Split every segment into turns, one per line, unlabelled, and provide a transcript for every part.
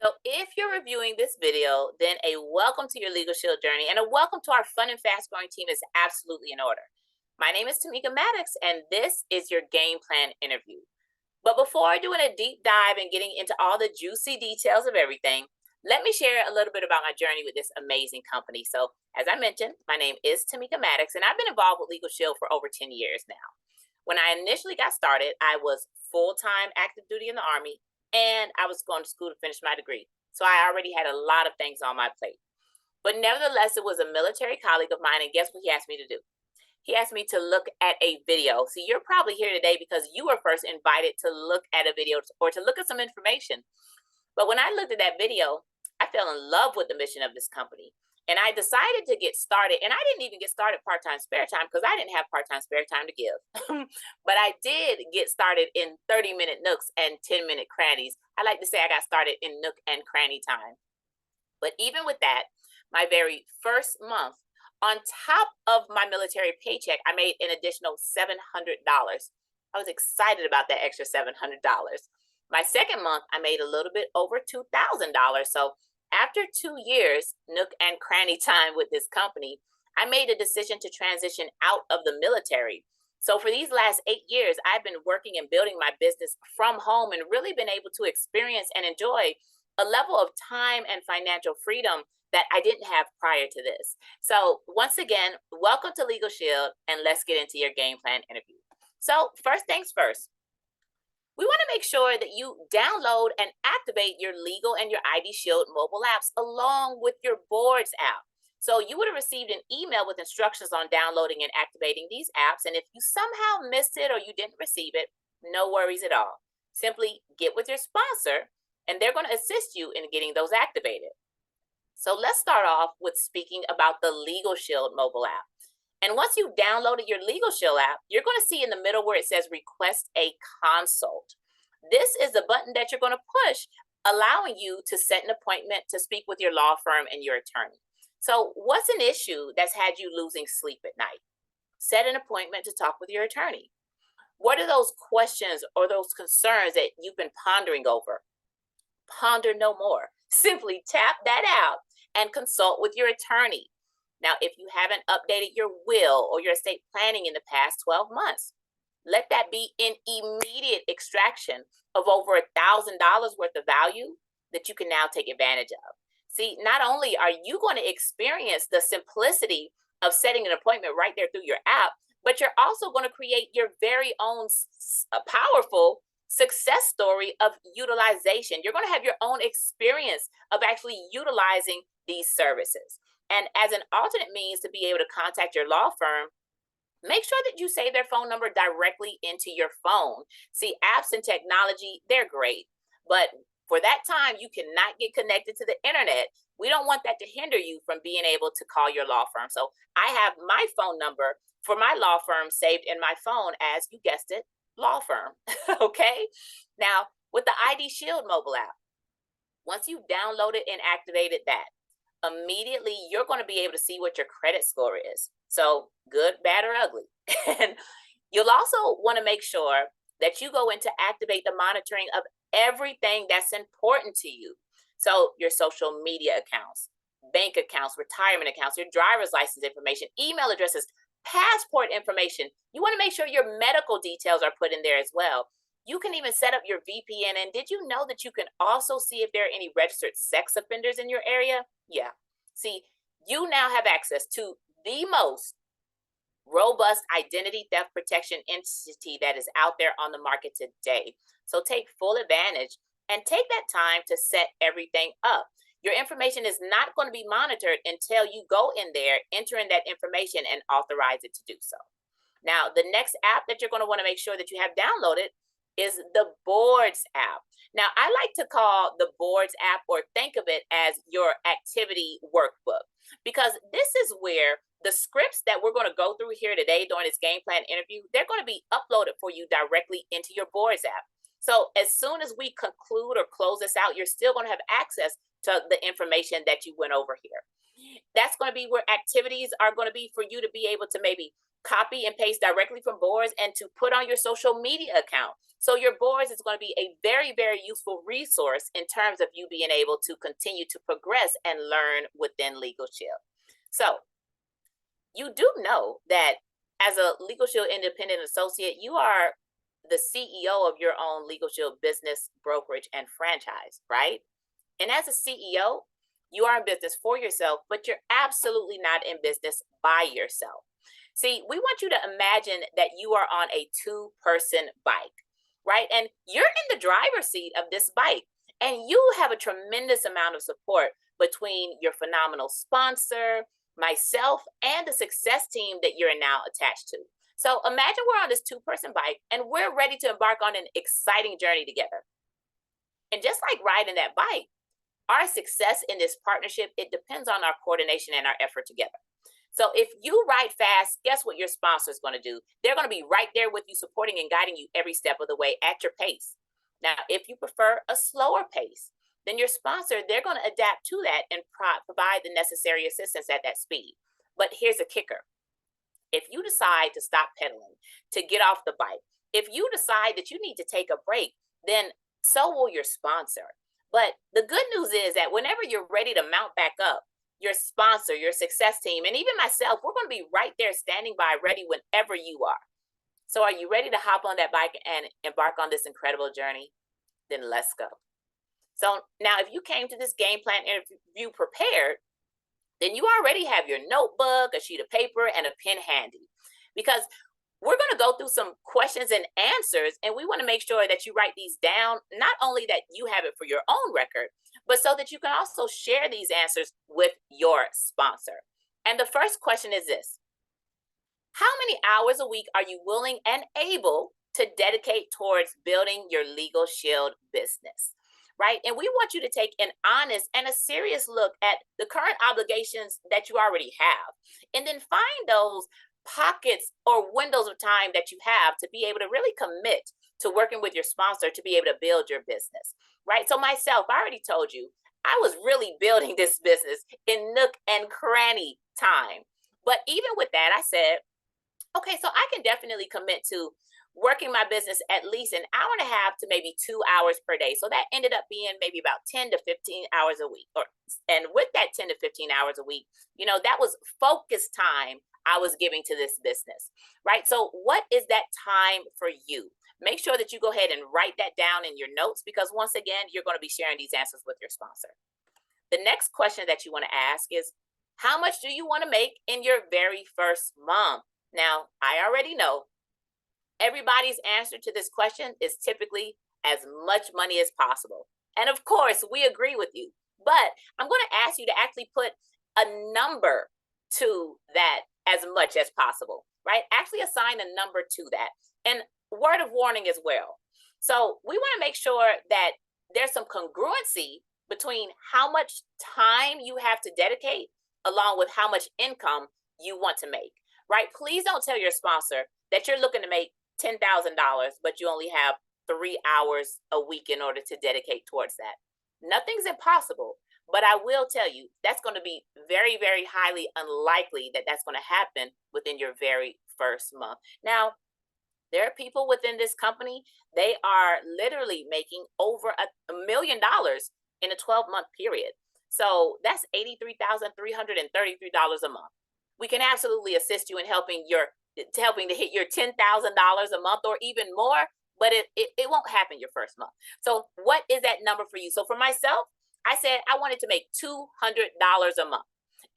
So if you're reviewing this video, then a welcome to your Legal Shield journey and a welcome to our fun and fast growing team is absolutely in order. My name is Tamika Maddox, and this is your game plan interview. But before doing a deep dive and getting into all the juicy details of everything, let me share a little bit about my journey with this amazing company. So, as I mentioned, my name is Tamika Maddox, and I've been involved with Legal Shield for over 10 years now. When I initially got started, I was full time active duty in the Army, and I was going to school to finish my degree. So, I already had a lot of things on my plate. But nevertheless, it was a military colleague of mine, and guess what he asked me to do? He asked me to look at a video. See, you're probably here today because you were first invited to look at a video or to look at some information. But when I looked at that video, I fell in love with the mission of this company. And I decided to get started. And I didn't even get started part time spare time because I didn't have part time spare time to give. But I did get started in 30-minute nooks and 10-minute crannies. I like to say I got started in nook and cranny time. But even with that, my very first month, on top of my military paycheck, I made an additional $700. I was excited about that extra $700. My second month, I made a little bit over $2,000. So after 2 years, nook and cranny time with this company, I made a decision to transition out of the military. So for these last 8 years, I've been working and building my business from home and really been able to experience and enjoy a level of time and financial freedom that I didn't have prior to this. So once again, welcome to Legal Shield, and let's get into your game plan interview. So first things first, we want to make sure that you download and activate your Legal and your ID Shield mobile apps along with your Boards app. So you would have received an email with instructions on downloading and activating these apps. And if you somehow missed it or you didn't receive it, no worries at all. Simply get with your sponsor and they're going to assist you in getting those activated. So let's start off with speaking about the Legal Shield mobile app. And once you've downloaded your Legal Shield app, you're going to see in the middle where it says request a consult. This is the button that you're going to push, allowing you to set an appointment to speak with your law firm and your attorney. So what's an issue that's had you losing sleep at night? Set an appointment to talk with your attorney. What are those questions or those concerns that you've been pondering over? Ponder no more. Simply tap that out and consult with your attorney. Now, if you haven't updated your will or your estate planning in the past 12 months, let that be an immediate extraction of over $1,000 worth of value that you can now take advantage of. See, not only are you going to experience the simplicity of setting an appointment right there through your app, but you're also going to create your very own powerful success story of utilization. You're going to have your own experience of actually utilizing these services. And as an alternate means to be able to contact your law firm, make sure that you save their phone number directly into your phone. See, apps and technology, they're great. But for that time, you cannot get connected to the internet. We don't want that to hinder you from being able to call your law firm. So I have my phone number for my law firm saved in my phone as, you guessed it, law firm. Okay. Now, with the ID Shield mobile app, once you've downloaded and activated that, immediately you're going to be able to see what your credit score is. So good, bad, or ugly. And you'll also want to make sure that you go in to activate the monitoring of everything that's important to you. So your social media accounts, bank accounts, retirement accounts, your driver's license information, email addresses, passport information. You want to make sure your medical details are put in there as well. You can even set up your VPN. And did you know that you can also see if there are any registered sex offenders in your area? Yeah. See, you now have access to the most robust identity theft protection entity that is out there on the market today. So take full advantage and take that time to set everything up. Your information is not going to be monitored until you go in there, enter in that information, and authorize it to do so. Now, the next app that you're going to want to make sure that you have downloaded is the Boards app. Now, I like to call the Boards app, or think of it as your activity workbook, because this is where the scripts that we're going to go through here today during this game plan interview, they're going to be uploaded for you directly into your Boards app. So as soon as we conclude or close this out, you're still going to have access to the information that you went over here. That's going to be where activities are going to be for you to be able to maybe copy and paste directly from boards and to put on your social media account. So your boards is going to be a very, very useful resource in terms of you being able to continue to progress and learn within Legal Shield. So you do know that as a Legal Shield independent associate, you are the CEO of your own Legal Shield business, brokerage, and franchise, right? And as a CEO, you are in business for yourself, but you're absolutely not in business by yourself. See, we want you to imagine that you are on a two-person bike, right? And you're in the driver's seat of this bike, and you have a tremendous amount of support between your phenomenal sponsor, myself, and the success team that you're now attached to. So imagine we're on this two-person bike, and we're ready to embark on an exciting journey together. And just like riding that bike, our success in this partnership, it depends on our coordination and our effort together. So if you ride fast, guess what your sponsor is going to do? They're going to be right there with you, supporting and guiding you every step of the way at your pace. Now, if you prefer a slower pace, then your sponsor, they're going to adapt to that and provide the necessary assistance at that speed. But here's a kicker. If you decide to stop pedaling, to get off the bike, if you decide that you need to take a break, then so will your sponsor. But the good news is that whenever you're ready to mount back up, your sponsor, your success team, and even myself, we're going to be right there standing by, ready whenever you are. So are you ready to hop on that bike and embark on this incredible journey? Then let's go. So now if you came to this game plan interview prepared, then you already have your notebook, a sheet of paper, and a pen handy, because we're going to go through some questions and answers, and we want to make sure that you write these down, not only that you have it for your own record, but so that you can also share these answers with your sponsor. And the first question is this: how many hours a week are you willing and able to dedicate towards building your Legal Shield business? Right? And we want you to take an honest and a serious look at the current obligations that you already have, and then find those pockets or windows of time that you have to be able to really commit to working with your sponsor to be able to build your business, right? So myself, I already told you, I was really building this business in nook and cranny time. But even with that, I said, okay, so I can definitely commit to working my business at least an hour and a half to maybe 2 hours per day. So that ended up being maybe about 10 to 15 hours a week. And with that 10 to 15 hours a week, that was focus time I was giving to this business, right? So what is that time for you? Make sure that you go ahead and write that down in your notes, because once again, you're going to be sharing these answers with your sponsor. The next question that you want to ask is, how much do you want to make in your very first month? Now, I already know everybody's answer to this question is typically as much money as possible. And of course, we agree with you. But I'm going to ask you to actually put a number to that as much as possible, right? Actually assign a number to that. And word of warning as well. So we want to make sure that there's some congruency between how much time you have to dedicate along with how much income you want to make, right? Please don't tell your sponsor that you're looking to make $10,000, but you only have 3 hours a week in order to dedicate towards that. Nothing's impossible, but I will tell you that's going to be very, very highly unlikely that that's going to happen within your very first month. Now, there are people within this company, they are literally making over $1 million in a 12-month period. So that's $83,333 a month. We can absolutely assist you in helping to hit your $10,000 a month or even more, but it won't happen your first month. So what is that number for you? So for myself, I said I wanted to make $200 a month.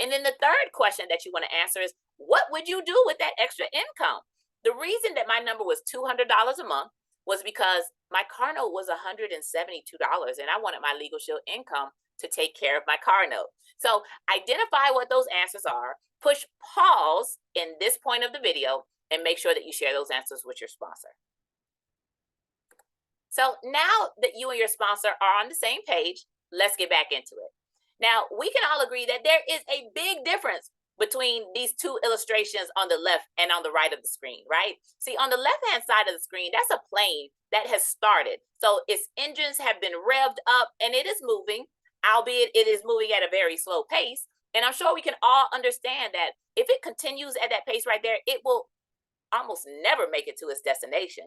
And then the third question that you want to answer is, what would you do with that extra income? The reason that my number was $200 a month was because my car note was $172, and I wanted my Legal Shield income to take care of my car note. So identify what those answers are, push pause in this point of the video, and make sure that you share those answers with your sponsor. So now that you and your sponsor are on the same page, let's get back into it. Now, we can all agree that there is a big difference between these two illustrations on the left and on the right of the screen, right? See, on the left-hand side of the screen, that's a plane that has started. So its engines have been revved up and it is moving, albeit it is moving at a very slow pace. And I'm sure we can all understand that if it continues at that pace right there, it will almost never make it to its destination.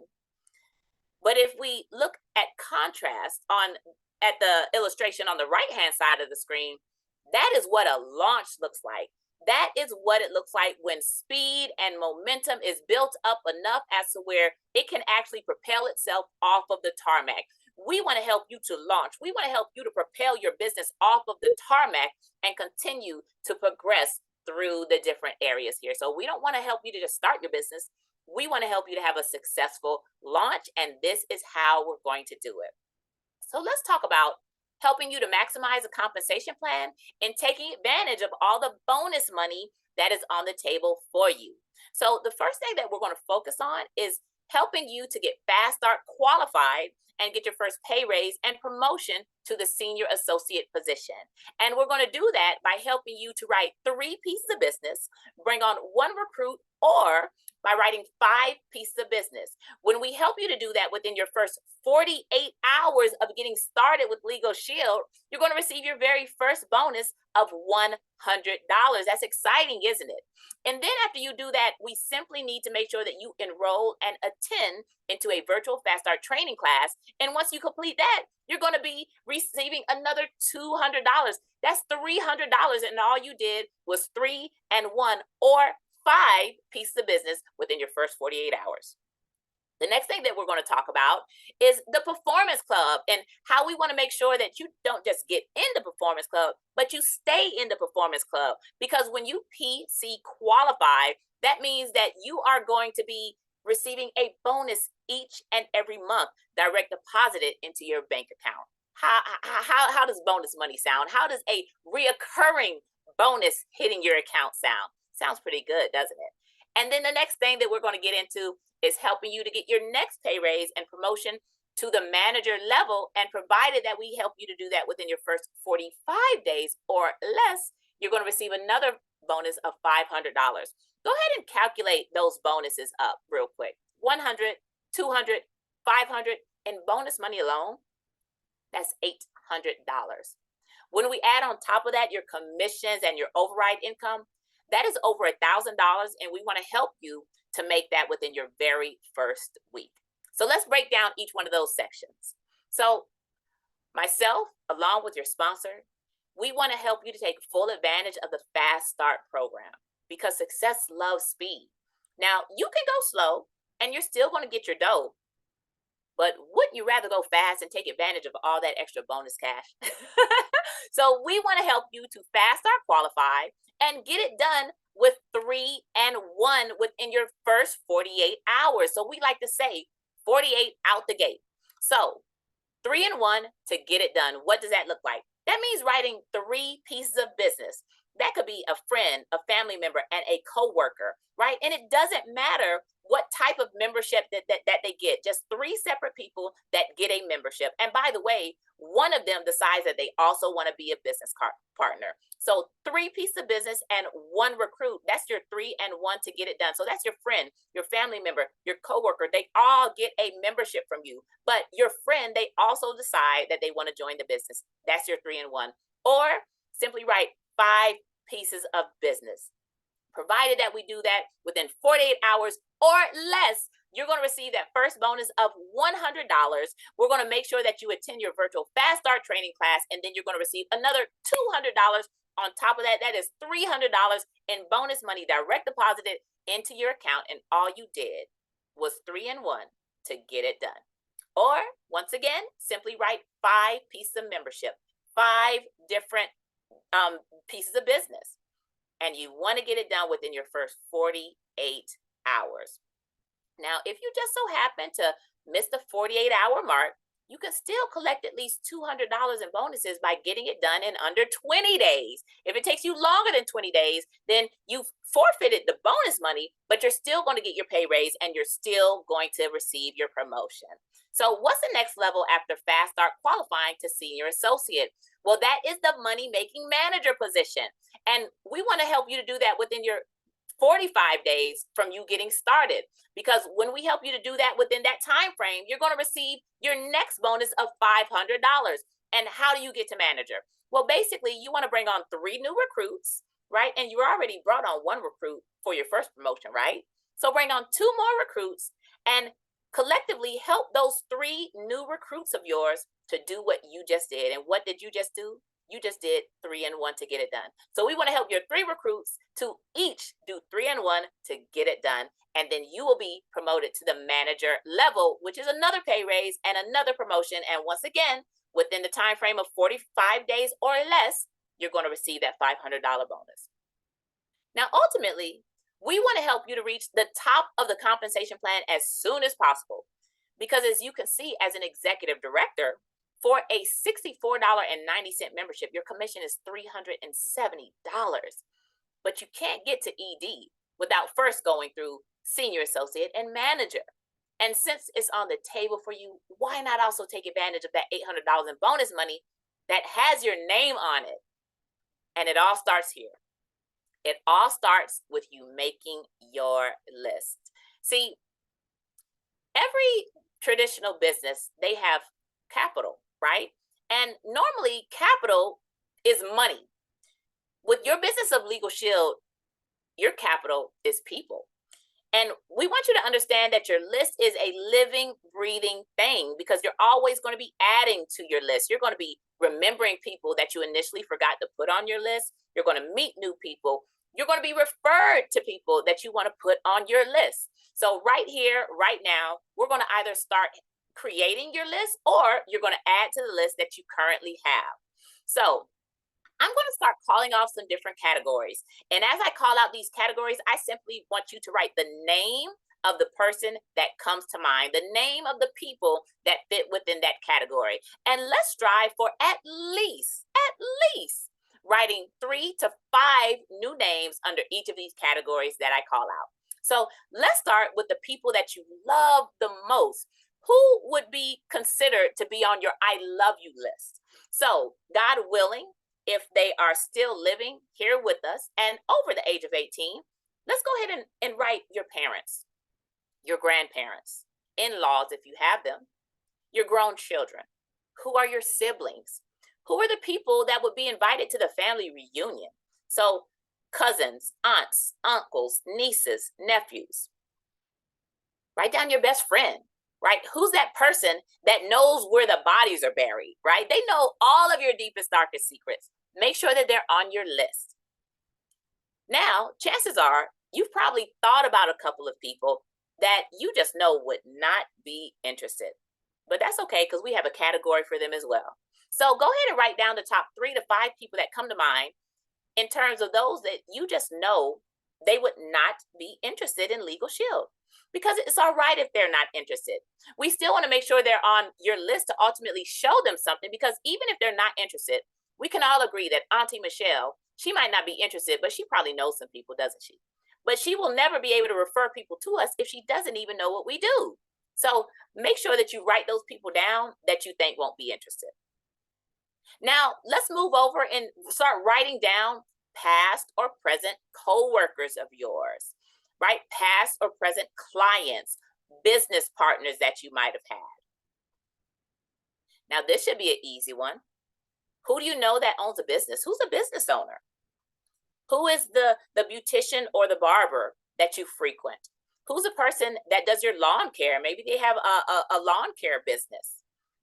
But if we look at contrast on at the illustration on the right hand side of the screen, that is what a launch looks like. That is what it looks like when speed and momentum is built up enough as to where it can actually propel itself off of the tarmac. We want to help you to launch. We want to help you to propel your business off of the tarmac and continue to progress through the different areas here. So we don't want to help you to just start your business. We want to help you to have a successful launch, and this is how we're going to do it. So let's talk about helping you to maximize a compensation plan and taking advantage of all the bonus money that is on the table for you. So the first thing that we're going to focus on is helping you to get Fast Start qualified and get your first pay raise and promotion to the senior associate position. And we're going to do that by helping you to write 3 pieces of business, bring on 1 recruit, or by writing 5 pieces of business. When we help you to do that within your first 48 hours of getting started with Legal Shield, you're going to receive your very first bonus of $100. That's exciting, isn't it? And then after you do that, we simply need to make sure that you enroll and attend into a virtual Fast Start training class. And once you complete that, you're going to be receiving another $200. That's $300. And all you did was 3 and 1 or 5 pieces of business within your first 48 hours. The next thing that we're going to talk about is the Performance Club and how we want to make sure that you don't just get in the Performance Club, but you stay in the Performance Club. Because when you PC qualify, that means that you are going to be receiving a bonus each and every month direct deposited into your bank account. How does bonus money sound? How does a reoccurring bonus hitting your account sound? Sounds pretty good, doesn't it? And then the next thing that we're going to get into is helping you to get your next pay raise and promotion to the manager level. And provided that we help you to do that within your first 45 days or less, you're going to receive another bonus of $500. Go ahead and calculate those bonuses up real quick. 100, 200, 500, and bonus money alone, that's $800. When we add on top of that your commissions and your override income, that is over $1,000, and we want to help you to make that within your very first week. So let's break down each one of those sections. So myself, along with your sponsor, we want to help you to take full advantage of the Fast Start program because success loves speed. Now, you can go slow and you're still going to get your dough, but wouldn't you rather go fast and take advantage of all that extra bonus cash? So we want to help you to Fast Start qualify and get it done with 3 and 1 within your first 48 hours. So we like to say 48 out the gate. So 3 and 1 to get it done. What does that look like? That means writing 3 pieces of business. That could be a friend, a family member, and a coworker, right? And it doesn't matter what type of membership that they get. Just 3 separate people that get a membership. And by the way, one of them decides that they also want to be a business partner. So 3 pieces of business and 1 recruit. That's your 3 and 1 to get it done. So that's your friend, your family member, your coworker. They all get a membership from you. But your friend, they also decide that they want to join the business. That's your 3 and 1. Or simply write 5 pieces of business. Provided that we do that within 48 hours or less, you're going to receive that first bonus of $100. We're going to make sure that you attend your virtual Fast Start training class, and then you're going to receive another $200 on top of that. That is $300 in bonus money direct deposited into your account, and all you did was 3 and 1 to get it done. Or once again, simply write 5 pieces of membership, 5 different pieces of business, and you want to get it done within your first 48 hours. Now, if you just so happen to miss the 48-hour mark, you can still collect at least $200 in bonuses by getting it done in under 20 days. If it takes you longer than 20 days, then you've forfeited the bonus money, but you're still going to get your pay raise and you're still going to receive your promotion. So what's the next level after Fast Start qualifying to senior associate? Well, that is the money-making manager position. And we want to help you to do that within your 45 days from you getting started, because when we help you to do that within that time frame, you're going to receive your next bonus of $500. And how do you get to manager? Well, basically, you want to bring on 3 new recruits, right? And you already brought on 1 recruit for your first promotion, right? So bring on 2 more recruits and collectively help those 3 new recruits of yours to do what you just did. And what did you just do? You just did 3 and 1 to get it done. So we want to help your 3 recruits to each do 3 and 1 to get it done. And then you will be promoted to the manager level, which is another pay raise and another promotion. And once again, within the time frame of 45 days or less, you're going to receive that $500 bonus. Now, ultimately, we want to help you to reach the top of the compensation plan as soon as possible. Because as you can see, as an executive director, for a $64.90 membership, your commission is $370. But you can't get to ED without first going through senior associate and manager. And since it's on the table for you, why not also take advantage of that $800 in bonus money that has your name on it? And it all starts here. It all starts with you making your list. See, every traditional business, they have capital, right? And normally capital is money. With your business of Legal Shield, your capital is people. And we want you to understand that your list is a living, breathing thing because you're always going to be adding to your list. You're going to be remembering people that you initially forgot to put on your list. You're going to meet new people. You're going to be referred to people that you want to put on your list. So right here, right now, we're going to either start creating your list or you're going to add to the list that you currently have. So I'm going to start calling off some different categories. And as I call out these categories, I simply want you to write the name of the person that comes to mind, the name of the people that fit within that category. And let's strive for at least writing 3 to 5 new names under each of these categories that I call out. So let's start with the people that you love the most. Who would be considered to be on your I love you list? So God willing, if they are still living here with us and over the age of 18, let's go ahead and write your parents, your grandparents, in-laws if you have them, your grown children. Who are your siblings? Who are the people that would be invited to the family reunion? So cousins, aunts, uncles, nieces, nephews. Write down your best friend, right? Who's that person that knows where the bodies are buried, right? They know all of your deepest, darkest secrets. Make sure that they're on your list. Now, chances are you've probably thought about a couple of people that you just know would not be interested. But that's okay because we have a category for them as well. So go ahead and write down the top 3 to 5 people that come to mind in terms of those that you just know they would not be interested in Legal Shield. Because it's all right if they're not interested. We still want to make sure they're on your list to ultimately show them something, because even if they're not interested, we can all agree that Auntie Michelle, she might not be interested, but she probably knows some people, doesn't she? But she will never be able to refer people to us if she doesn't even know what we do. So make sure that you write those people down that you think won't be interested. Now, let's move over and start writing down past or present co-workers of yours, right? Past or present clients, business partners that you might have had. Now, this should be an easy one. Who do you know that owns a business? Who's a business owner? Who is the beautician or the barber that you frequent? Who's the person that does your lawn care? Maybe they have a lawn care business.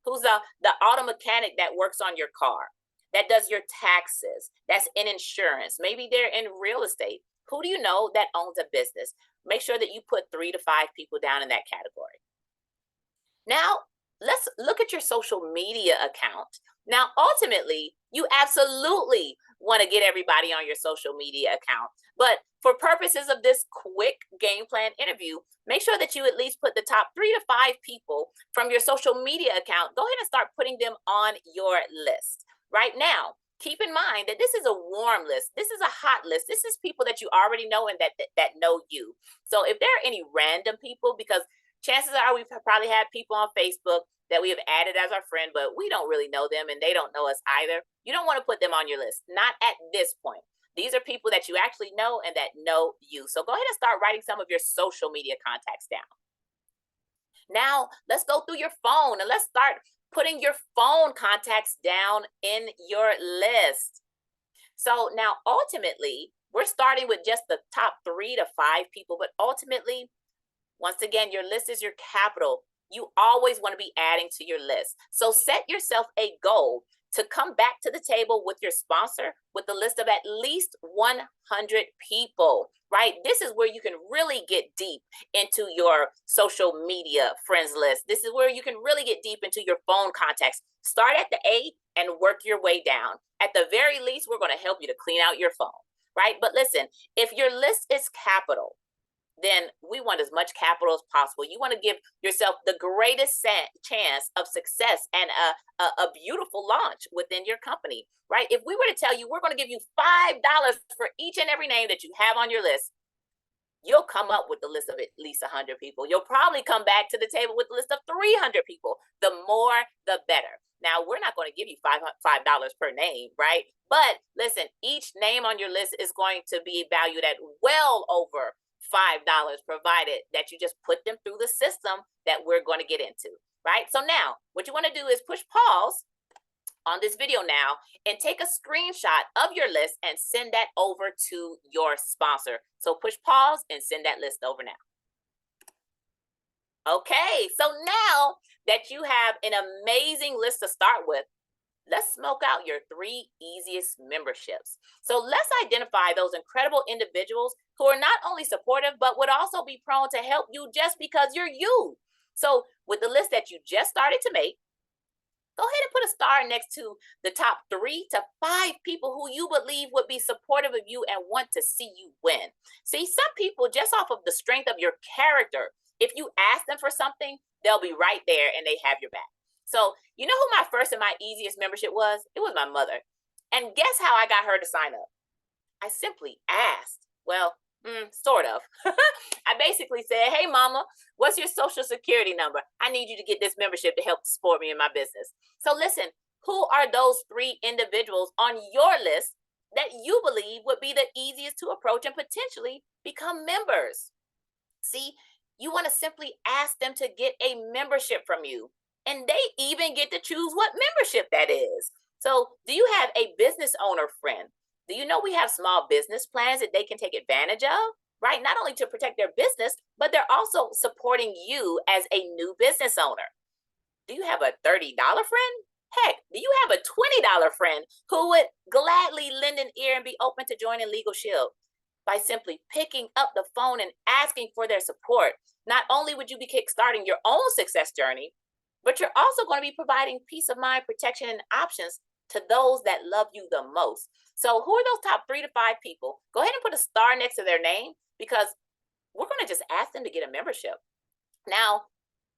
Who's the auto mechanic that works on your car, that does your taxes, that's in insurance? Maybe they're in real estate. Who do you know that owns a business? Make sure that you put 3 to 5 people down in that category. Now, let's look at your social media account. Now, ultimately, you absolutely want to get everybody on your social media account. But for purposes of this quick game plan interview, make sure that you at least put the top 3 to 5 people from your social media account. Go ahead and start putting them on your list. Right now, keep in mind that this is a warm list. This is a hot list. This is people that you already know and that know you. So if there are any random people, because chances are we've probably had people on Facebook that we have added as our friend, but we don't really know them and they don't know us either. You don't want to put them on your list. Not at this point. These are people that you actually know and that know you. So go ahead and start writing some of your social media contacts down. Now, let's go through your phone and let's start putting your phone contacts down in your list. So now, ultimately, we're starting with just the top 3 to 5 people, but ultimately, once again, your list is your capital. You always want to be adding to your list. So set yourself a goal to come back to the table with your sponsor with a list of at least 100 people, right? This is where you can really get deep into your social media friends list. This is where you can really get deep into your phone contacts. Start at the A and work your way down. At the very least, we're going to help you to clean out your phone, right? But listen, if your list is capital, then we want as much capital as possible. You want to give yourself the greatest chance of success and a beautiful launch within your company, right? If we were to tell you we're going to give you $5 for each and every name that you have on your list, you'll come up with the list of at least 100 people. You'll probably come back to the table with a list of 300 people. The more, the better. Now, we're not going to give you $5 per name, right? But listen, each name on your list is going to be valued at well over $5, provided that you just put them through the system that we're going to get into, right? So now what you want to do is push pause on this video now and take a screenshot of your list and send that over to your sponsor. So push pause and send that list over now. Okay, so now that you have an amazing list to start with, let's smoke out your 3 easiest memberships. So let's identify those incredible individuals who are not only supportive, but would also be prone to help you just because you're you. So with the list that you just started to make, go ahead and put a star next to the top 3 to 5 people who you believe would be supportive of you and want to see you win. See, some people, just off of the strength of your character, if you ask them for something, they'll be right there and they have your back. So you know who my first and my easiest membership was? It was my mother. And guess how I got her to sign up? I simply asked. Well, sort of. I basically said, hey, mama, what's your social security number? I need you to get this membership to help support me in my business. So listen, who are those 3 individuals on your list that you believe would be the easiest to approach and potentially become members? See, you want to simply ask them to get a membership from you. And they even get to choose what membership that is. So do you have a business owner friend? Do you know we have small business plans that they can take advantage of, right? Not only to protect their business, but they're also supporting you as a new business owner. Do you have a $30 friend? Heck, do you have a $20 friend who would gladly lend an ear and be open to joining Legal Shield? By simply picking up the phone and asking for their support, not only would you be kickstarting your own success journey, but you're also going to be providing peace of mind, protection, and options to those that love you the most. So who are those top 3 to 5 people? Go ahead and put a star next to their name, because we're going to just ask them to get a membership. Now,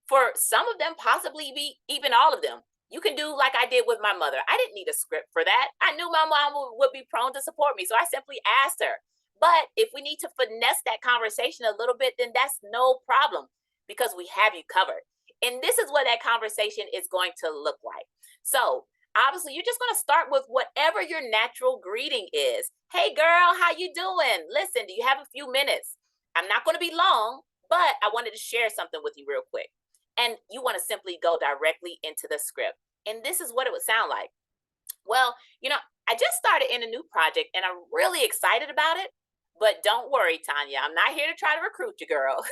for some of them, possibly even all of them, you can do like I did with my mother. I didn't need a script for that. I knew my mom would be prone to support me, so I simply asked her. But if we need to finesse that conversation a little bit, then that's no problem, because we have you covered. And this is what that conversation is going to look like. So obviously, you're just going to start with whatever your natural greeting is. Hey, girl, how you doing? Listen, do you have a few minutes? I'm not going to be long, but I wanted to share something with you real quick. And you want to simply go directly into the script. And this is what it would sound like. Well, I just started in a new project and I'm really excited about it. But don't worry, Tanya, I'm not here to try to recruit you, girl.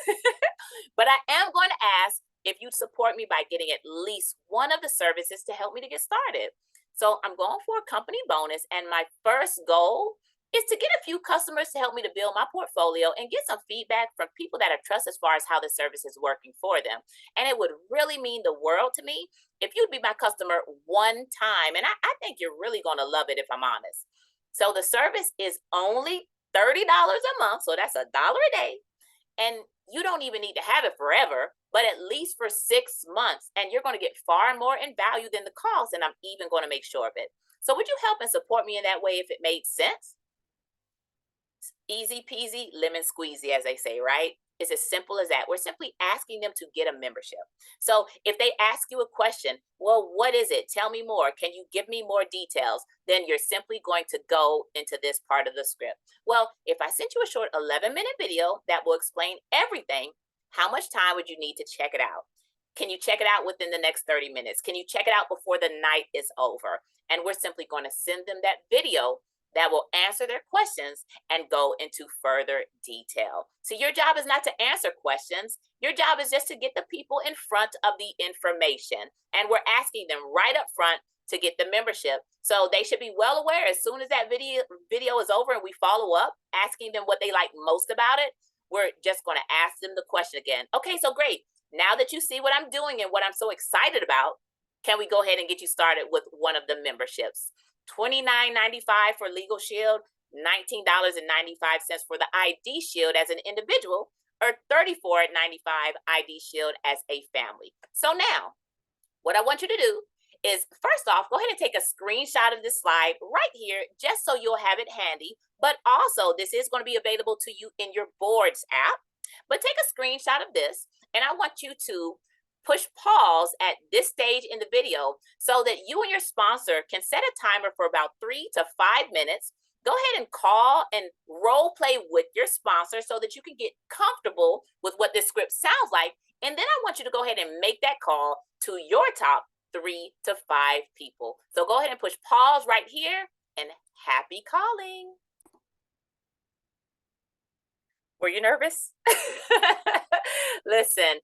But I am going to ask if you'd support me by getting at least one of the services to help me to get started. So I'm going for a company bonus, and my first goal is to get a few customers to help me to build my portfolio and get some feedback from people that I trust as far as how the service is working for them. And it would really mean the world to me if you'd be my customer one time. And I think you're really going to love it, if I'm honest. So the service is only $30 a month. So that's $1 a day. And you don't even need to have it forever, but at least for 6 months. And you're going to get far more in value than the cost. And I'm even going to make sure of it. So would you help and support me in that way if it made sense? Easy peasy, lemon squeezy, as they say, right? It's as simple as that. We're simply asking them to get a membership. So if they ask you a question, well, what is it? Tell me more. Can you give me more details? Then you're simply going to go into this part of the script. Well, if I sent you a short 11-minute video that will explain everything, how much time would you need to check it out? Can you check it out within the next 30 minutes? Can you check it out before the night is over? And we're simply going to send them that video that will answer their questions and go into further detail. So your job is not to answer questions. Your job is just to get the people in front of the information. And we're asking them right up front to get the membership. So they should be well aware as soon as that video is over and we follow up, asking them what they like most about it, we're just going to ask them the question again. Okay, so great. Now that you see what I'm doing and what I'm so excited about, can we go ahead and get you started with one of the memberships? $29.95 for Legal Shield, $19.95 for the ID Shield as an individual, or $34.95 ID Shield as a family. So now, what I want you to do is, first off, go ahead and take a screenshot of this slide right here, just so you'll have it handy. But also, this is going to be available to you in your boards app. But take a screenshot of this, and I want you to push pause at this stage in the video so that you and your sponsor can set a timer for about 3 to 5 minutes. Go ahead and call and role play with your sponsor so that you can get comfortable with what this script sounds like. And then I want you to go ahead and make that call to your top 3 to 5 people. So go ahead and push pause right here, and happy calling. Were you nervous? Listen,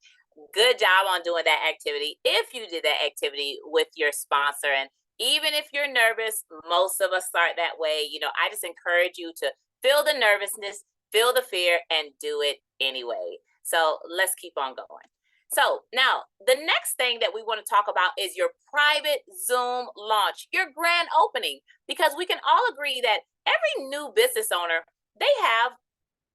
good job on doing that activity. If you did that activity with your sponsor, and even if you're nervous, most of us start that way. You know, I just encourage you to feel the nervousness, feel the fear, and do it anyway. So let's keep on going. So now the next thing that we want to talk about is your private Zoom launch, your grand opening, because we can all agree that every new business owner, they have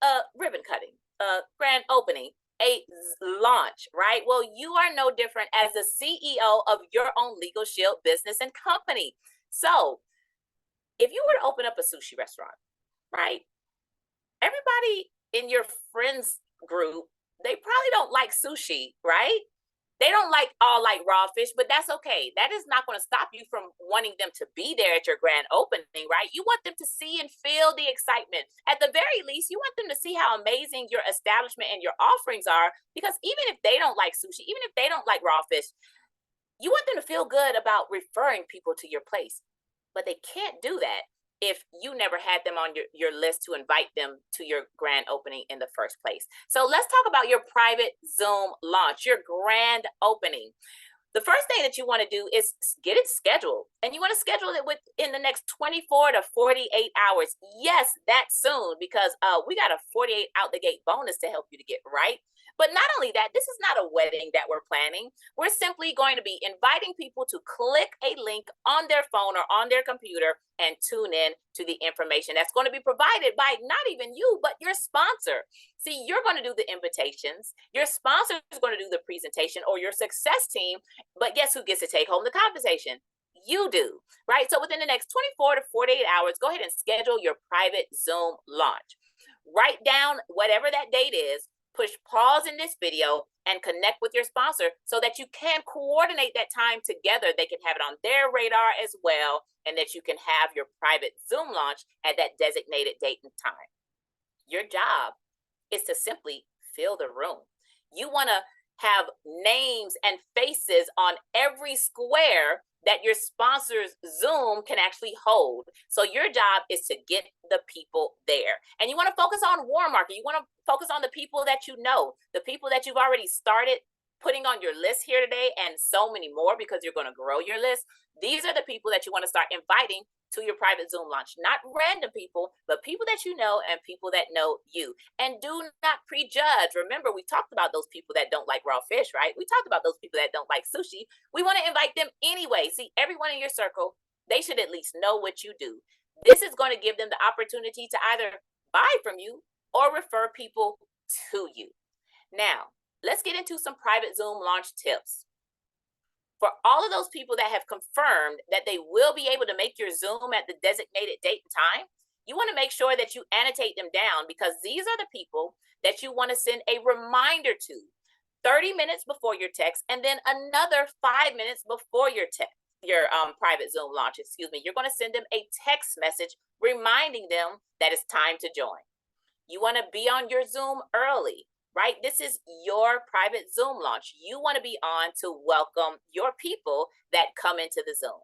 a ribbon cutting, a grand opening, a launch, right? Well, you are no different as the CEO of your own Legal Shield business and company. So if you were to open up a sushi restaurant, right? Everybody in your friends group, they probably don't like sushi, right? They don't all like raw fish, but that's okay. That is not going to stop you from wanting them to be there at your grand opening, right? You want them to see and feel the excitement. At the very least, you want them to see how amazing your establishment and your offerings are, because even if they don't like sushi, even if they don't like raw fish, you want them to feel good about referring people to your place. But they can't do that if you never had them on your list to invite them to your grand opening in the first place. So let's talk about your private Zoom launch, your grand opening. The first thing that you want to do is get it scheduled, and you want to schedule it within the next 24 to 48 hours. Yes, that soon, because we got a 48 out the gate bonus to help you to get right. But not only that, this is not a wedding that we're planning. We're simply going to be inviting people to click a link on their phone or on their computer and tune in to the information that's going to be provided by not even you, but your sponsor. See, you're going to do the invitations. Your sponsor is going to do the presentation, or your success team. But guess who gets to take home the compensation? You do, right? So within the next 24 to 48 hours, go ahead and schedule your private Zoom launch. Write down whatever that date is, push pause in this video, and connect with your sponsor so that you can coordinate that time together. They can have it on their radar as well, and that you can have your private Zoom launch at that designated date and time. Your job is to simply fill the room. You want to have names and faces on every square that your sponsor's Zoom can actually hold. So your job is to get the people there. And you want to focus on warm market. You want to focus on the people that you know, the people that you've already started putting on your list here today, and so many more, because you're going to grow your list. These are the people that you want to start inviting to your private Zoom launch. Not random people, but people that you know and people that know you. And do not prejudge. Remember, we talked about those people that don't like raw fish, right? We talked about those people that don't like sushi. We want to invite them anyway. See, everyone in your circle, they should at least know what you do. This is going to give them the opportunity to either buy from you or refer people to you. Now, let's get into some private Zoom launch tips. For all of those people that have confirmed that they will be able to make your Zoom at the designated date and time, you want to make sure that you annotate them down, because these are the people that you want to send a reminder to 30 minutes before your text, and then another 5 minutes before your private Zoom launch, You're going to send them a text message reminding them that it's time to join. You want to be on your Zoom early, right? This is your private Zoom launch. You want to be on to welcome your people that come into the Zoom.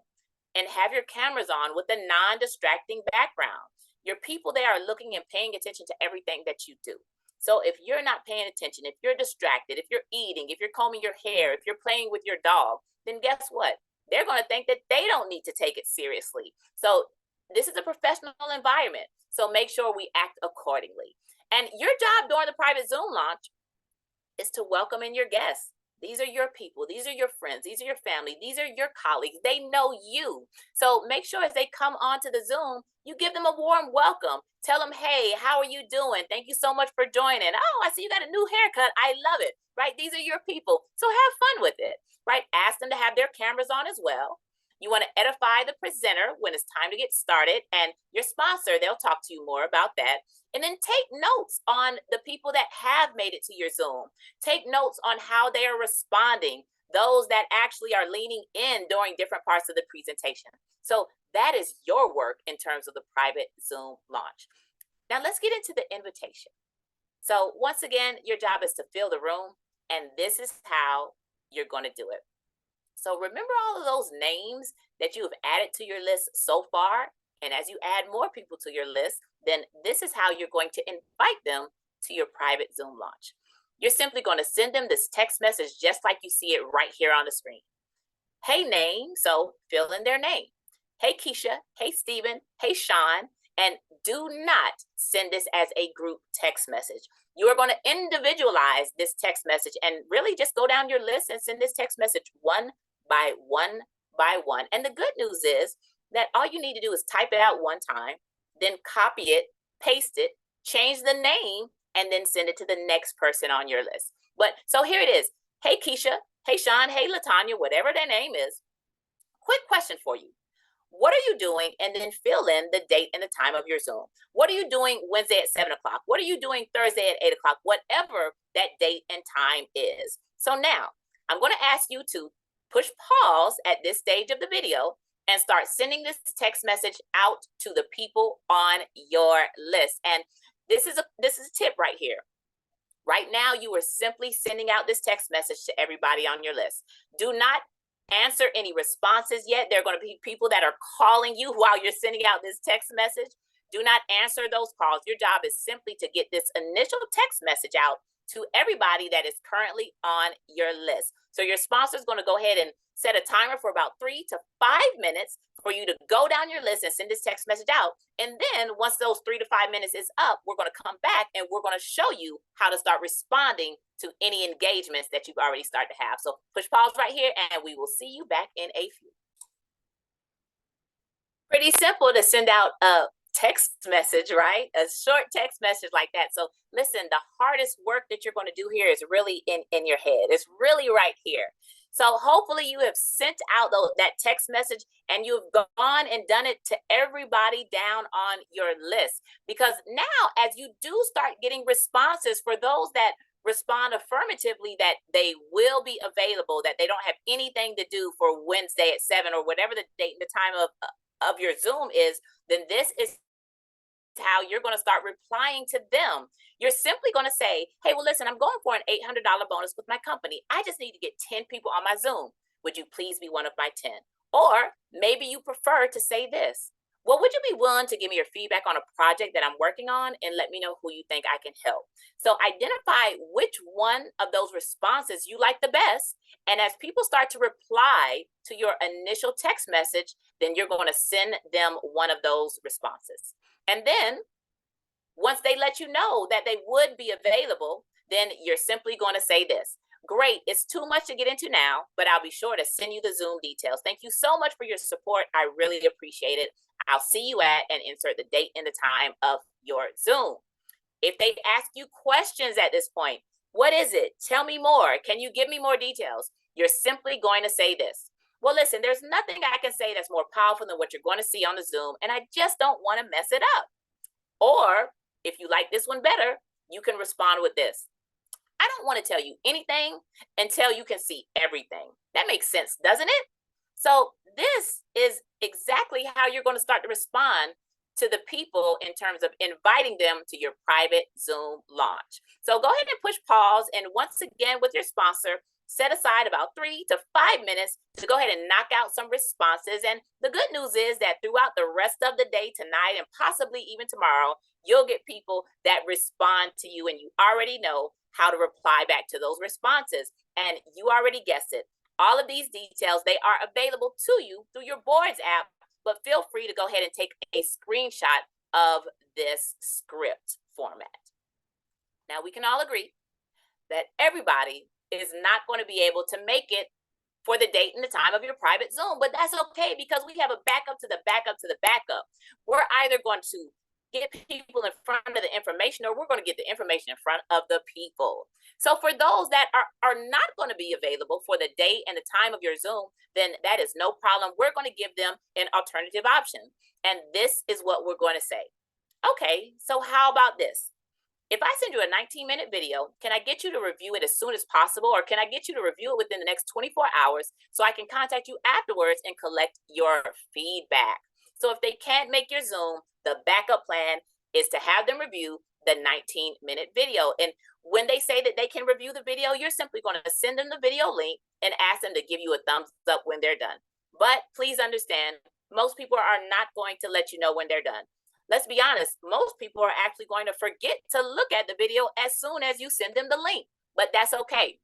and have your cameras on with a non-distracting background. Your people there are looking and paying attention to everything that you do. So if you're not paying attention, if you're distracted, if you're eating, if you're combing your hair, if you're playing with your dog, then guess what? They're going to think that they don't need to take it seriously. So this is a professional environment. So make sure we act accordingly. And your job during the private Zoom launch is to welcome in your guests. These are your people. These are your friends. These are your family. These are your colleagues. They know you. So make sure as they come onto the Zoom, you give them a warm welcome. Tell them, hey, how are you doing? Thank you so much for joining. Oh, I see you got a new haircut. I love it, right? These are your people. So have fun with it, right? Ask them to have their cameras on as well. You want to edify the presenter when it's time to get started, and your sponsor, they'll talk to you more about that. And then take notes on the people that have made it to your Zoom. Take notes on how they are responding, those that actually are leaning in during different parts of the presentation. So that is your work in terms of the private Zoom launch. Now let's get into the invitation. So once again, your job is to fill the room, and this is how you're going to do it. So remember all of those names that you have added to your list so far. And as you add more people to your list, then this is how you're going to invite them to your private Zoom launch. You're simply going to send them this text message just like you see it right here on the screen. Hey, name, so fill in their name. Hey, Keisha. Hey, Stephen. Hey, Sean. And do not send this as a group text message. You are going to individualize this text message and really just go down your list and send this text message one by one by one. And the good news is that all you need to do is type it out one time, then copy it, paste it, change the name, and then send it to the next person on your list. But so here it is. Hey, Keisha. Hey, Sean. Hey, Latanya, whatever their name is. Quick question for you. What are you doing? And then fill in the date and the time of your Zoom. What are you doing Wednesday at 7 o'clock? What are you doing Thursday at 8 o'clock? Whatever that date and time is. So now I'm going to ask you to push pause at this stage of the video and start sending this text message out to the people on your list. And this is a tip right here. Right now, you are simply sending out this text message to everybody on your list. Do not answer any responses yet. There are going to be people that are calling you while you're sending out this text message. Do not answer those calls. Your job is simply to get this initial text message out to everybody that is currently on your list. So your sponsor is going to go ahead and set a timer for about 3 to 5 minutes for you to go down your list and send this text message out. And then once those 3 to 5 minutes is up, we're going to come back and we're going to show you how to start responding to any engagements that you've already started to have. So push pause right here and we will see you back in a few. Pretty simple to send out a text message, right? A short text message like that. So listen, the hardest work that you're going to do here is really in your head. It's really right here. So hopefully you have sent out that text message and you've gone and done it to everybody down on your list. Because now as you do start getting responses for those that respond affirmatively that they will be available, that they don't have anything to do for Wednesday at 7 or whatever the date and the time of your Zoom is, then this is how you're going to start replying to them. You're simply going to say, hey, well, listen, I'm going for an $800 bonus with my company. I just need to get 10 people on my Zoom. Would you please be one of my 10? Or maybe you prefer to say this. Well, would you be willing to give me your feedback on a project that I'm working on and let me know who you think I can help? So identify which one of those responses you like the best. And as people start to reply to your initial text message, then you're going to send them one of those responses. And then once they let you know that they would be available, then you're simply going to say this. Great, it's too much to get into now, but I'll be sure to send you the Zoom details. Thank you so much for your support. I really appreciate it. I'll see you at and insert the date and the time of your Zoom. If they ask you questions at this point, what is it? Tell me more. Can you give me more details? You're simply going to say this. Well, listen, there's nothing I can say that's more powerful than what you're going to see on the Zoom, and I just don't want to mess it up. Or if you like this one better, you can respond with this. I don't want to tell you anything until you can see everything. That makes sense, doesn't it? So this is exactly how you're going to start to respond to the people in terms of inviting them to your private Zoom launch. So go ahead and push pause. And once again, with your sponsor, set aside about 3 to 5 minutes to go ahead and knock out some responses. And the good news is that throughout the rest of the day, tonight, and possibly even tomorrow, you'll get people that respond to you, and you already know how to reply back to those responses. And you already guessed it. All of these details, they are available to you through your boards app, but feel free to go ahead and take a screenshot of this script format. Now, we can all agree that everybody is not going to be able to make it for the date and the time of your private Zoom, but that's okay because we have a backup to the backup to the backup. We're either going to get people in front of the information, or we're going to get the information in front of the people. So for those that are not going to be available for the date and the time of your Zoom, then that is no problem. We're going to give them an alternative option. And this is what we're going to say. Okay, so how about this? If I send you a 19-minute video, can I get you to review it as soon as possible, or can I get you to review it within the next 24 hours so I can contact you afterwards and collect your feedback? So if they can't make your Zoom, the backup plan is to have them review the 19-minute video. And when they say that they can review the video, you're simply going to send them the video link and ask them to give you a thumbs up when they're done. But please understand, most people are not going to let you know when they're done. Let's be honest, most people are actually going to forget to look at the video as soon as you send them the link, but that's okay.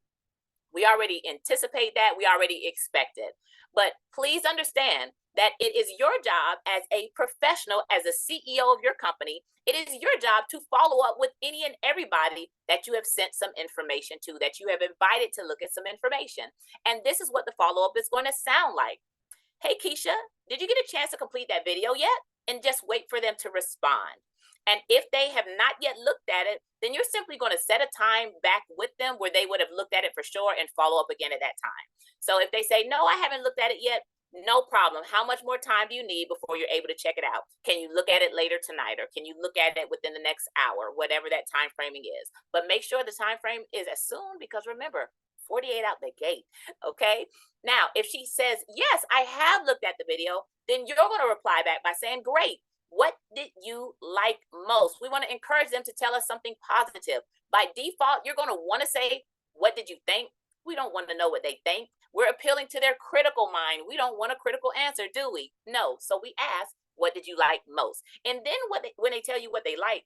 We already anticipate that, we already expect it. But please understand that it is your job as a professional, as a CEO of your company, it is your job to follow up with any and everybody that you have sent some information to, that you have invited to look at some information. And this is what the follow-up is going to sound like. Hey, Keisha, did you get a chance to complete that video yet? And just wait for them to respond. And if they have not yet looked at it, then you're simply going to set a time back with them where they would have looked at it for sure and follow up again at that time. So if they say, no, I haven't looked at it yet, no problem. How much more time do you need before you're able to check it out? Can you look at it later tonight, or can you look at it within the next hour, whatever that time framing is? But make sure the time frame is as soon, because remember, 48 out the gate, okay? Now, if she says, yes, I have looked at the video, then you're going to reply back by saying, great, what did you like most? We want to encourage them to tell us something positive. By default, you're going to want to say, what did you think? We don't want to know what they think. We're appealing to their critical mind. We don't want a critical answer, do we? No. So we ask, what did you like most? And then when they tell you what they like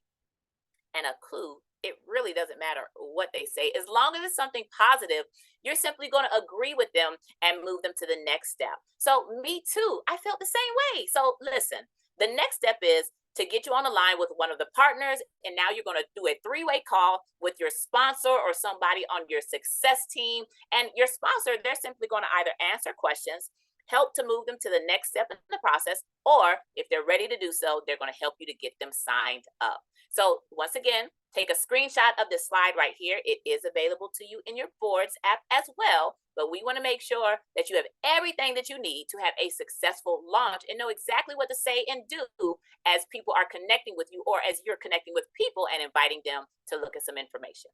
and a clue, it really doesn't matter what they say. As long as it's something positive, you're simply going to agree with them and move them to the next step. So me too, I felt the same way. So listen, the next step is to get you on the line with one of the partners. And now you're going to do a 3-way call with your sponsor or somebody on your success team. And your sponsor, they're simply going to either answer questions, help to move them to the next step in the process, or if they're ready to do so, they're going to help you to get them signed up. So once again, take a screenshot of this slide right here. It is available to you in your boards app as well, but we want to make sure that you have everything that you need to have a successful launch and know exactly what to say and do as people are connecting with you, or as you're connecting with people and inviting them to look at some information.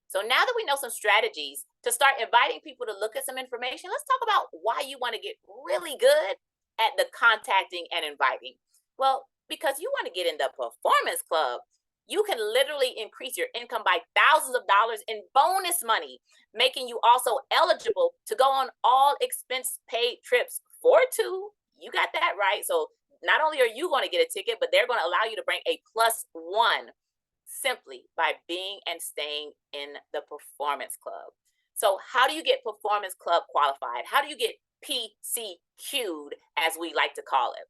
So now that we know some strategies to start inviting people to look at some information, let's talk about why you want to get really good at the contacting and inviting. Well, because you want to get in the Performance Club. You can literally increase your income by thousands of dollars in bonus money, making you also eligible to go on all expense paid trips for 2. You got that right. So not only are you going to get a ticket, but they're going to allow you to bring a +1 simply by being and staying in the Performance Club. So how do you get Performance Club qualified? How do you get PCQ'd, as we like to call it?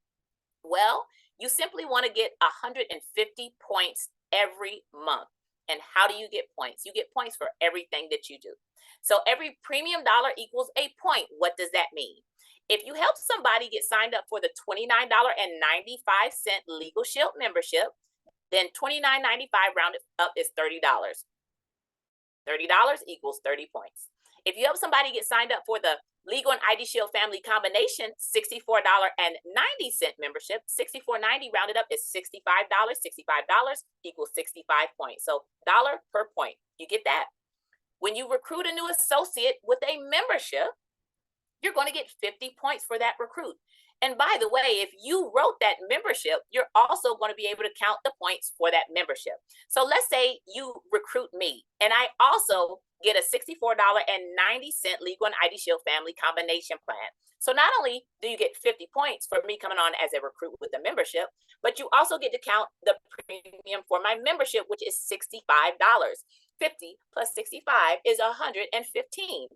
Well, you simply want to get 150 points every month. And how do you get points? You get points for everything that you do. So every premium dollar equals a point. What does that mean? If you help somebody get signed up for the $29.95 Legal Shield membership, then $29.95 rounded up is $30. $30 equals 30 points. If you help somebody get signed up for the Legal and ID Shield Family Combination $64.90 membership, $64.90 rounded up is $65. $65 equals 65 points. So dollar per point. You get that? When you recruit a new associate with a membership, you're going to get 50 points for that recruit. And by the way, if you wrote that membership, you're also going to be able to count the points for that membership. So let's say you recruit me, and I also get a $64.90 Legal and ID Shield family combination plan. So not only do you get 50 points for me coming on as a recruit with a membership, but you also get to count the premium for my membership, which is $65. 50 plus 65 is 115.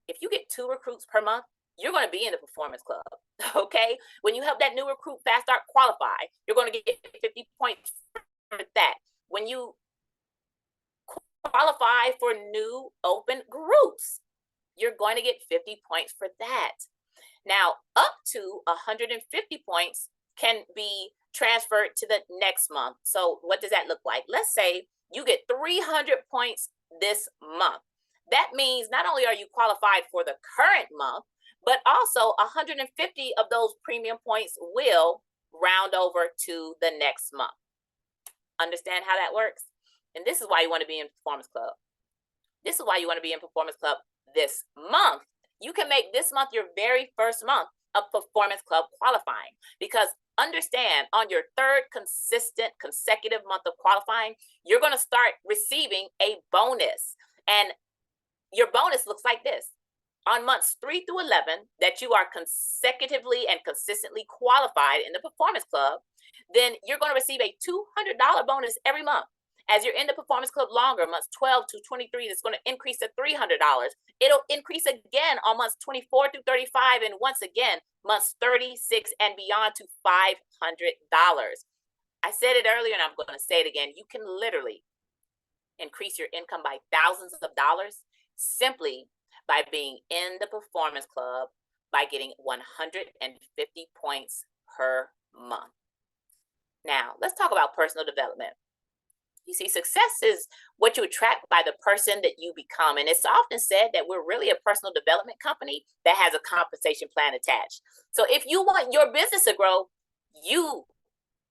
If you get 2 recruits per month, you're going to be in the Performance Club, okay? When you help that new recruit fast start qualify, you're going to get 50 points for that. When you qualify for new open groups, you're going to get 50 points for that. Now, up to 150 points can be transferred to the next month. So what does that look like? Let's say you get 300 points this month. That means not only are you qualified for the current month, but also 150 of those premium points will round over to the next month. Understand how that works? And this is why you want to be in Performance Club. This is why you want to be in Performance Club this month. You can make this month your very first month of Performance Club qualifying, because understand, on your third consecutive month of qualifying, you're going to start receiving a bonus. And your bonus looks like this. On months 3 through 11 that you are consecutively and consistently qualified in the Performance Club, then you're going to receive a $200 bonus every month. As you're in the Performance Club longer, months 12 to 23, it's going to increase to $300. It'll increase again on months 24 through 35, and once again, months 36 and beyond to $500. I said it earlier, and I'm going to say it again. You can literally increase your income by thousands of dollars simply by being in the Performance Club, by getting 150 points per month. Now, let's talk about personal development. You see, success is what you attract by the person that you become. And it's often said that we're really a personal development company that has a compensation plan attached. So if you want your business to grow, you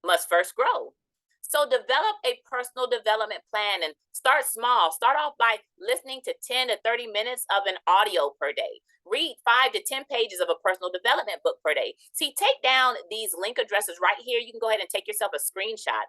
must first grow. So develop a personal development plan and start small. Start off by listening to 10 to 30 minutes of an audio per day. Read 5 to 10 pages of a personal development book per day. See, take down these link addresses right here. You can go ahead and take yourself a screenshot.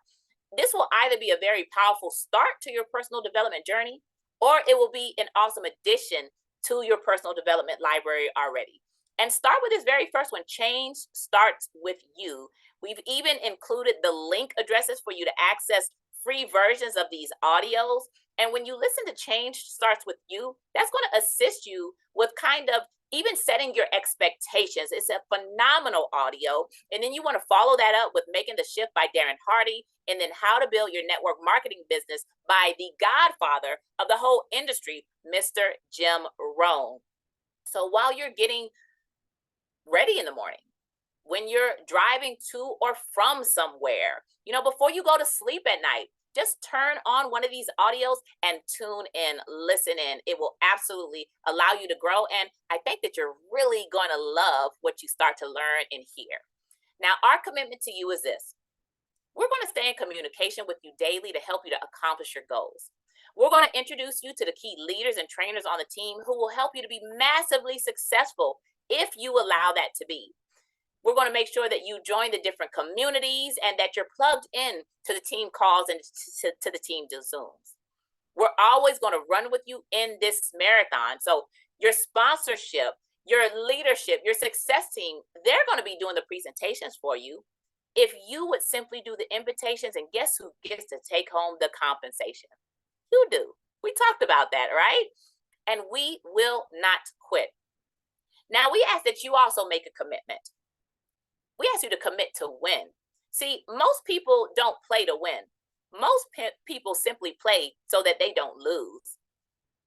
This will either be a very powerful start to your personal development journey, or it will be an awesome addition to your personal development library already. And start with this very first one. Change starts with you. We've even included the link addresses for you to access free versions of these audios. And when you listen to Change Starts With You, that's going to assist you with kind of even setting your expectations. It's a phenomenal audio. And then you want to follow that up with Making the Shift by Darren Hardy, and then How to Build Your Network Marketing Business by the godfather of the whole industry, Mr. Jim Rohn. So while you're getting ready in the morning, when you're driving to or from somewhere, before you go to sleep at night, just turn on one of these audios and tune in, listen in. It will absolutely allow you to grow. And I think that you're really going to love what you start to learn and hear. Now, our commitment to you is this. We're going to stay in communication with you daily to help you to accomplish your goals. We're going to introduce you to the key leaders and trainers on the team who will help you to be massively successful if you allow that to be. We're going to make sure that you join the different communities and that you're plugged in to the team calls and to the team Zooms. We're always going to run with you in this marathon. So your sponsorship, your leadership, your success team, they're going to be doing the presentations for you. If you would simply do the invitations, and guess who gets to take home the compensation? You do. We talked about that, right? And we will not quit. Now, we ask that you also make a commitment. We ask you to commit to win. See, most people don't play to win. Most people simply play so that they don't lose.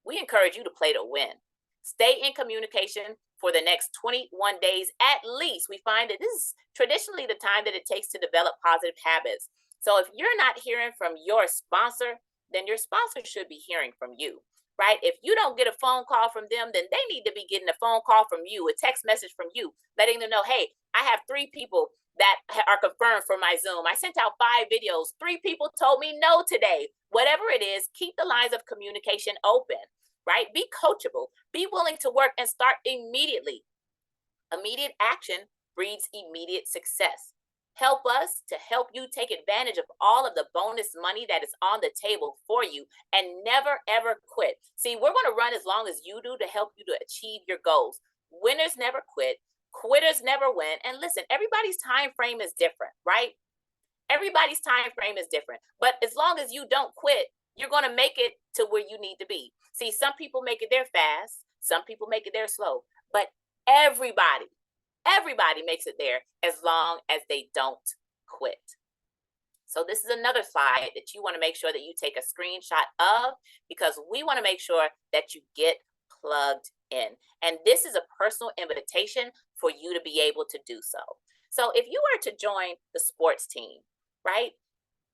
We encourage you to play to win. Stay in communication for the next 21 days at least. We find that this is traditionally the time that it takes to develop positive habits. So if you're not hearing from your sponsor, then your sponsor should be hearing from you, right? If you don't get a phone call from them, then they need to be getting a phone call from you, a text message from you, letting them know, hey, I have 3 people that are confirmed for my Zoom. I sent out 5 videos. 3 people told me no today. Whatever it is, keep the lines of communication open, right? Be coachable. Be willing to work and start immediately. Immediate action breeds immediate success. help us to help you take advantage of all of the bonus money that is on the table for you, and never ever quit. See, we're going to run as long as you do to help you to achieve your goals. Winners never quit, quitters never win. And listen, everybody's time frame is different, right? Everybody's time frame is different. But as long as you don't quit, you're going to make it to where you need to be. See, some people make it there fast, some people make it there slow, but everybody makes it there as long as they don't quit. So this is another slide that you want to make sure that you take a screenshot of, because we want to make sure that you get plugged in. And this is a personal invitation for you to be able to do so. So if you were to join the sports team, right,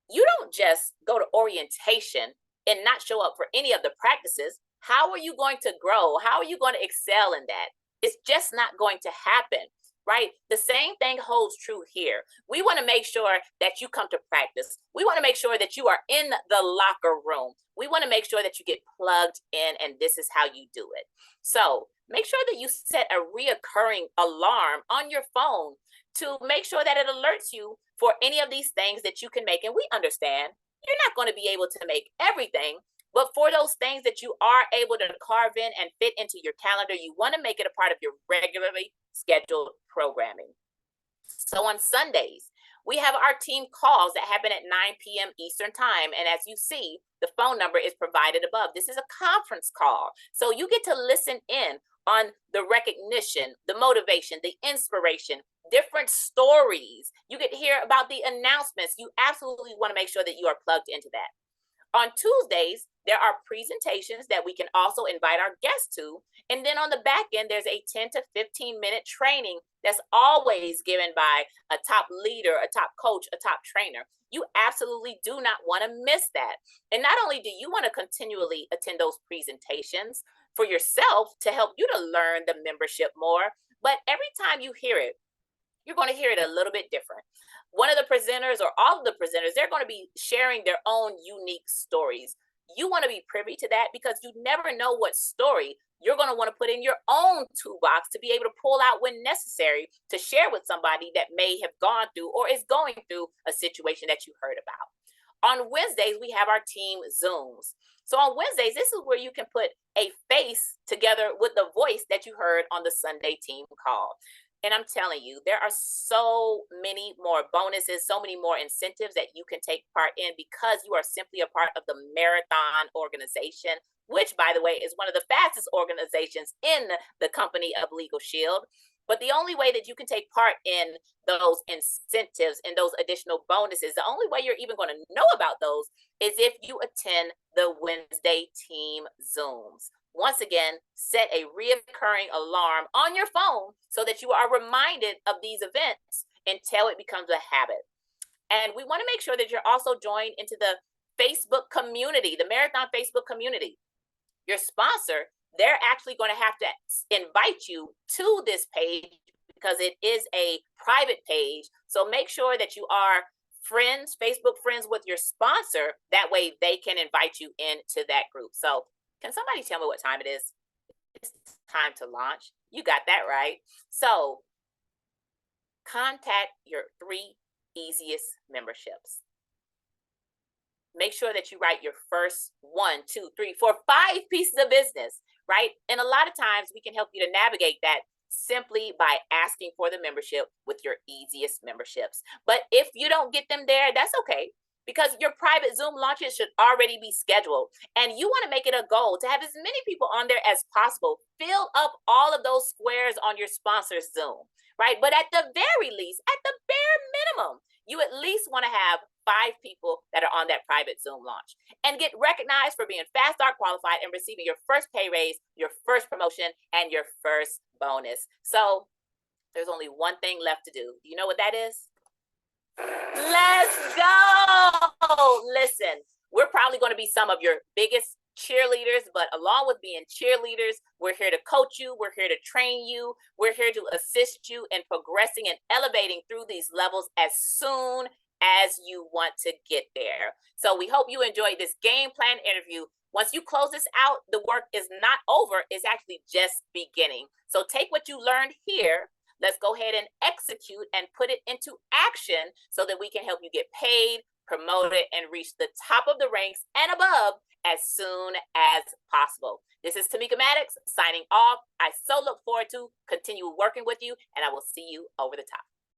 you don't just go to orientation and not show up for any of the practices. How are you going to grow? How are you going to excel in that? It's just not going to happen, right? The same thing holds true here. We want to make sure that you come to practice. We want to make sure that you are in the locker room. We want to make sure that you get plugged in, and this is how you do it. So make sure that you set a reoccurring alarm on your phone to make sure that it alerts you for any of these things that you can make. And we understand you're not going to be able to make everything, but for those things that you are able to carve in and fit into your calendar, you want to make it a part of your regularly scheduled programming. So on Sundays, we have our team calls that happen at 9 p.m. Eastern time. And as you see, the phone number is provided above. This is a conference call. So you get to listen in on the recognition, the motivation, the inspiration, different stories. You get to hear about the announcements. You absolutely want to make sure that you are plugged into that. On Tuesdays, there are presentations that we can also invite our guests to. And then on the back end, there's a 10 to 15 minute training that's always given by a top leader, a top coach, a top trainer. You absolutely do not want to miss that. And not only do you want to continually attend those presentations for yourself to help you to learn the membership more, but every time you hear it, you're going to hear it a little bit different. One of the presenters or all of the presenters, they're going to be sharing their own unique stories. You want to be privy to that, because you never know what story you're going to want to put in your own toolbox to be able to pull out when necessary to share with somebody that may have gone through or is going through a situation that you heard about. On Wednesdays, we have our team Zooms. So on Wednesdays, this is where you can put a face together with the voice that you heard on the Sunday team call. And I'm telling you, there are so many more bonuses, so many more incentives that you can take part in, because you are simply a part of the Marathon organization, which, by the way, is one of the fastest organizations in the company of Legal Shield. But the only way that you can take part in those incentives and those additional bonuses, the only way you're even going to know about those is if you attend the Wednesday team Zooms. Once again, set a reoccurring alarm on your phone so that you are reminded of these events until it becomes a habit. And we want to make sure that you're also joined into the Facebook community, the Marathon Facebook community. Your sponsor, they're actually going to have to invite you to this page because it is a private page. So make sure that you are friends, Facebook friends with your sponsor. That way they can invite you into that group. So can somebody tell me what time it is? It's time to launch. You got that right. So contact your 3 easiest memberships. Make sure that you write your first 1, 2, 3, 4, 5 pieces of business, right? And a lot of times we can help you to navigate that simply by asking for the membership with your easiest memberships. But if you don't get them there, that's okay, because your private Zoom launches should already be scheduled. And you want to make it a goal to have as many people on there as possible. Fill up all of those squares on your sponsor's Zoom, right? But at the very least, at the bare minimum, you at least want to have 5 people that are on that private Zoom launch and get recognized for being Fast Start qualified and receiving your first pay raise, your first promotion, and your first bonus. So there's only one thing left to do. Do you know what that is? Let's go. Listen, we're probably going to be some of your biggest cheerleaders, but along with being cheerleaders, we're here to coach you. We're here to train you. We're here to assist you in progressing and elevating through these levels as soon as you want to get there. So we hope you enjoyed this game plan interview. Once you close this out, the work is not over. It's actually just beginning. So take what you learned here, Let's go ahead and execute and put it into action so that we can help you get paid, promoted, and reach the top of the ranks and above as soon as possible. This is Tamika Maddox signing off. I so look forward to continue working with you, and I will see you over the top.